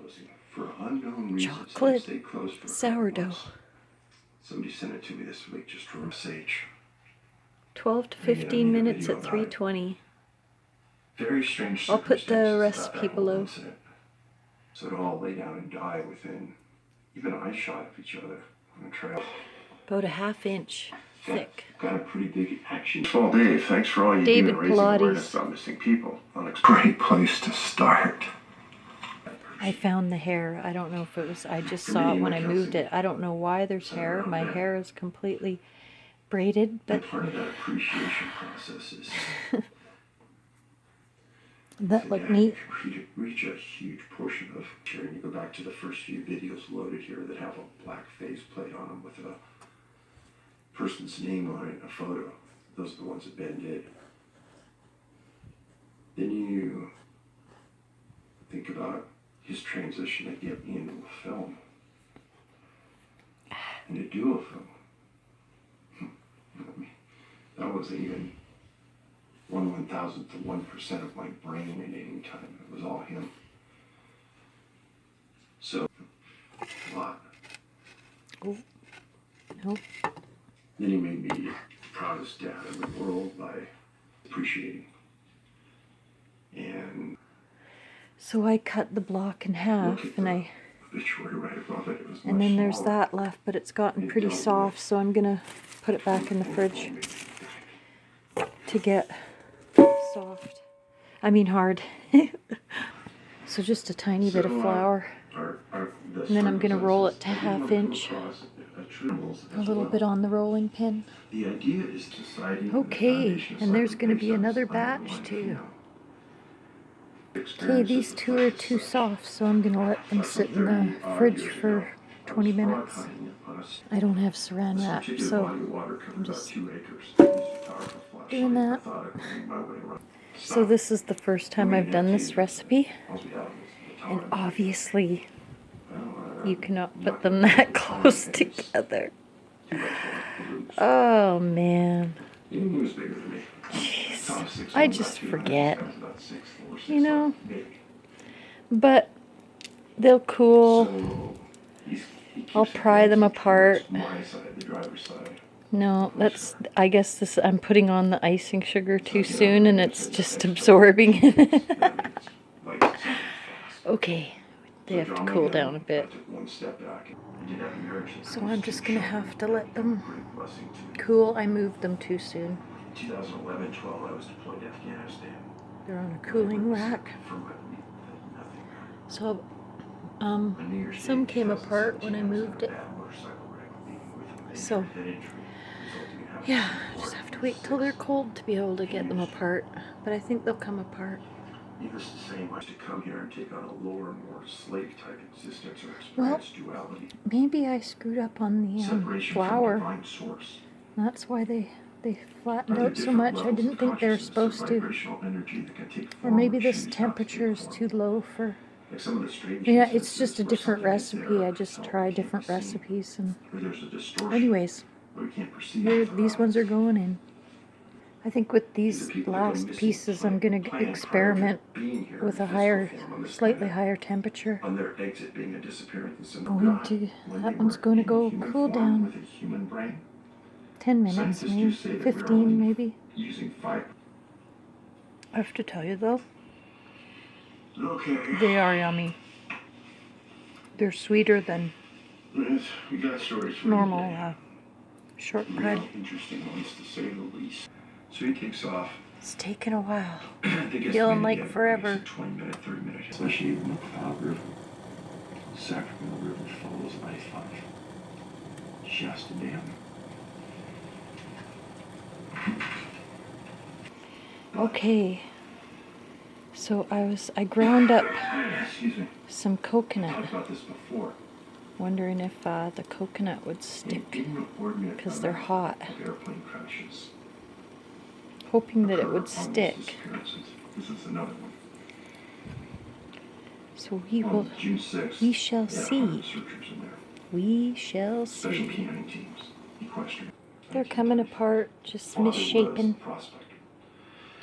closing. For unknown reasons, Chocolate they stayed closed for sourdough. Somebody sent it to me this week just for sage. 12 to 15 minutes at 320. Very strange I'll put the circumstances recipe about that whole below. incident. So to all lay down and die within even eye shot of each other on a trail. About a ½ inch thick. Got a pretty big action. Well, Dave, thanks for all you do in raising Pilates. awareness about missing people. Great place to start. I found the hair. I don't know if it was, I just saw it when I moved it. I don't know why there's hair. My hair is completely braided, but part of that appreciation process is that looked neat. Reach a huge portion of here, and you go back to the first few videos loaded here that have a black faceplate on them with a person's name on it, a photo. Those are the ones that Ben did. Then you think about his transition to get me into a film, and to do a film. I mean, that wasn't even 1/1000th to 1% of my brain at any time. It was all him. So, a lot. Oh, no. Then he made me the proudest dad in the world by appreciating. And So I cut the block in half, and right above it. It was and then there's that left, but it's gotten pretty soft, so I'm gonna put it back in the fridge to get soft. I mean hard. So just a tiny bit of flour, and then I'm gonna roll it to ½ inch. A little bit on the rolling pin. Okay, and there's gonna be another batch too. Okay, these two are too soft, so I'm gonna let them sit in the fridge for 20 minutes. I don't have saran wrap, so I'm just doing that. So this is the first time I've done this recipe, and obviously you cannot put them that close together. Oh man. Jeez, I just forget, you know, but they'll cool. I'll pry them apart. No, I guess this, I'm putting on the icing sugar too soon and it's just absorbing it. Okay, they have to cool down a bit. So I'm just going to have to let them cool. I moved them too soon. 2011-12, I was deployed to Afghanistan. They're on a cooling rack. So some came apart when I moved it. So yeah, just have to wait till they're cold to be able to get them apart. But I think they'll come apart. Needless to say, much to come here and take on a lower, more slave-type existence or experience duality. Maybe I screwed up on the flour. That's why they flattened out so much. I didn't think they were supposed to. Or maybe this temperature is too low for... Yeah, it's just a different recipe. I just try different recipes. And anyways, these ones are going in. I think with these last pieces, I'm going to experiment with a slightly higher temperature. That one's going to go cool down. 10 minutes, maybe 15, maybe. I have to tell you though, they are yummy. They're sweeter than normal shortbread. So he takes off. It's taken a while. Feeling like forever. 20 minutes, 30 minutes. Especially when the Powell River, Sacramento River follows I-5. Shasta Dam. Okay. So I ground up some coconut. I've talked about this before. Wondering if the coconut would stick because they're hot. Airplane crashes. Hoping that it would stick. This is another one. So we shall see. We shall see. They're coming apart, just misshapen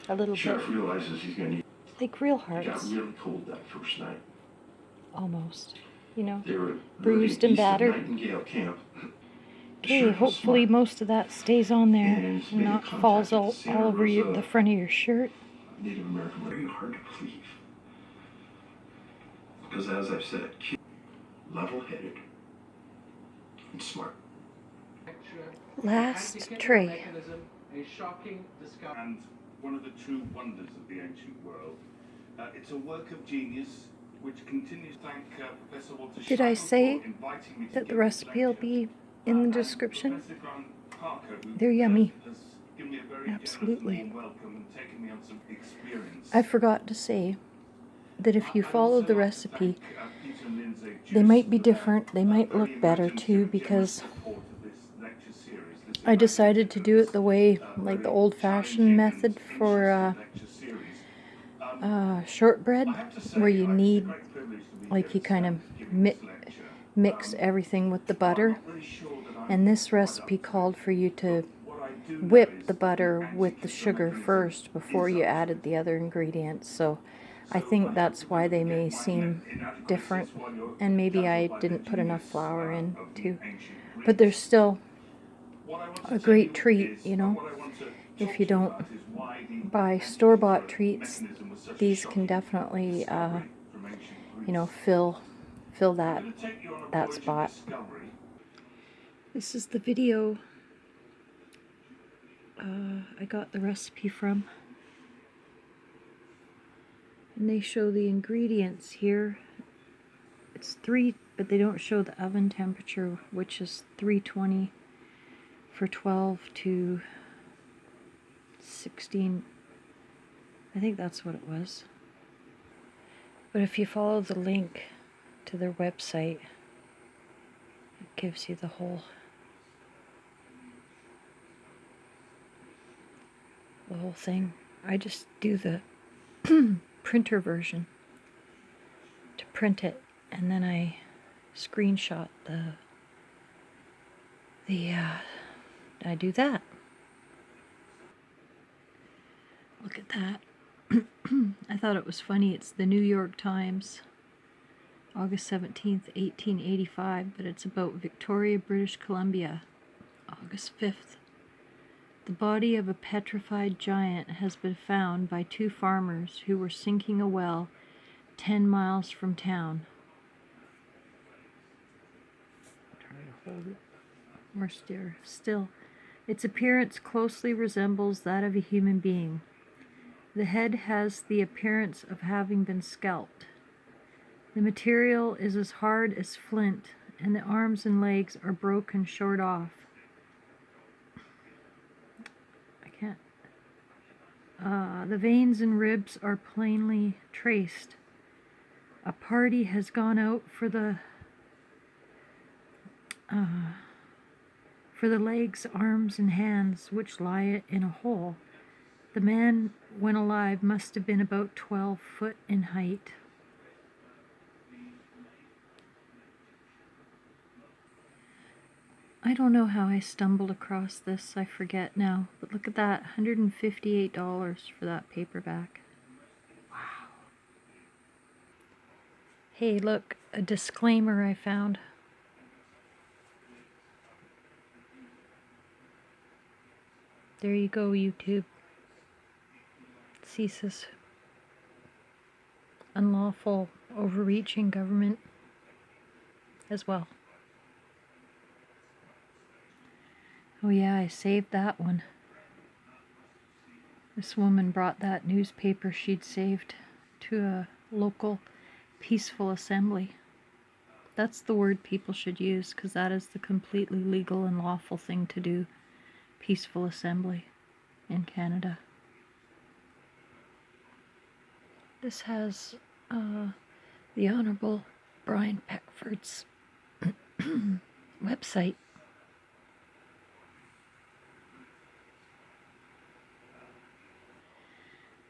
a little bit. Like real hearts. It got really cold that first night. almost, you know, They were bruised living and east of battered. Nightingale Camp. Okay, hopefully most of that stays on there And and made a not contact falls at the all Santa over Rosa the front of your shirt. Native American, very hard to believe. Because as I've said, level-headed and smart. Last tray. And one of the true wonders of the ancient world. It's a work of genius which continues to thank Professor Walter Did I Scheibel say for inviting me to that the give this recipe will lecture. be in the And description? Professor Grant Parker, who They're yummy. has given me a very Absolutely. generous warm welcome and taken me on some experience. I forgot to say that if you I'd follow also the like to recipe, thank, Peter and Lindsay they Juice might be for their, different, they might very look better imaginative too, and generous because support of this lecture series. This I decided to do it the way, very like the old-fashioned challenging method and for interesting lecture series. shortbread, I have to say, where you it's a need, great privilege to be like here you this kind of giving this lecture. mix everything with the I'm butter. not really sure that I'm And this quite recipe up to called it. for you to What I do know whip is the that butter with the anti-cancer sugar mechanism first before is you up to added it. the other ingredients. So I So think I that's hope why you they don't may get my seem different, inadequacies while you're and maybe I dazzled by the didn't put enough genius flour in of the too. ancient But they're Greeks. still What I want a to tell great you treat, is, you know. what I want to If talk you to you don't about is why the buy anti-cancer store-bought treats, mechanism was such a these can shocking definitely, discovery from ancient you know, Greece. fill I'm that going to take you on a voyage of spot. discovery. This is the video I got the recipe from. And they show the ingredients here. It's 3, but they don't show the oven temperature, which is 320 for 12 to 16. I think that's what it was. But if you follow the link to their website, it gives you the whole thing. I just do the printer version to print it, and then I screenshot I do that. Look at that. I thought it was funny. It's the New York Times, August 17th, 1885, but it's about Victoria, British Columbia, August 5th. The body of a petrified giant has been found by 2 farmers who were sinking a well 10 miles from town. Try to hold it more still. Its appearance closely resembles that of a human being. The head has the appearance of having been scalped. The material is as hard as flint, and the arms and legs are broken short off. The veins and ribs are plainly traced. A party has gone out for the legs, arms, and hands, which lie in a hole. The man, when alive, must have been about 12 foot in height. I don't know how I stumbled across this, I forget now, but look at that, $158 for that paperback. Wow. Hey, look, a disclaimer I found. There you go, YouTube. Ceases unlawful overreaching government as well. Oh yeah, I saved that one. This woman brought that newspaper she'd saved to a local peaceful assembly. That's the word people should use, because that is the completely legal and lawful thing to do. Peaceful assembly in Canada. This has the Honorable Brian Peckford's website.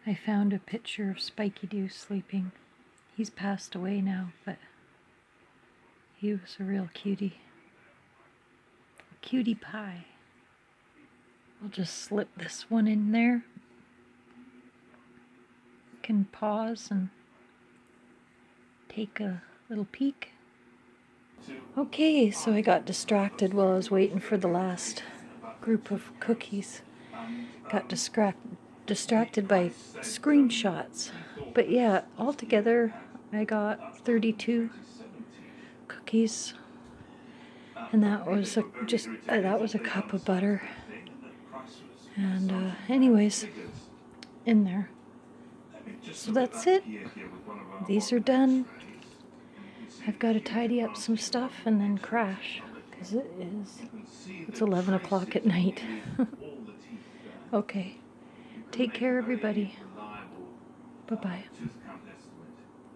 I found a picture of Spiky Doo sleeping. He's passed away now, but he was a real cutie. A cutie pie. I'll just slip this one in there. You can pause and take a little peek. Okay, so I got distracted while I was waiting for the last group of cookies. Got distracted by screenshots. But yeah, altogether I got 32 cookies. And that was that was a cup of butter. And anyways, in there. So that's it. These are done. I've got to tidy up some stuff and then crash, because it's 11 o'clock at night. Okay. Take care, everybody. Bye-bye.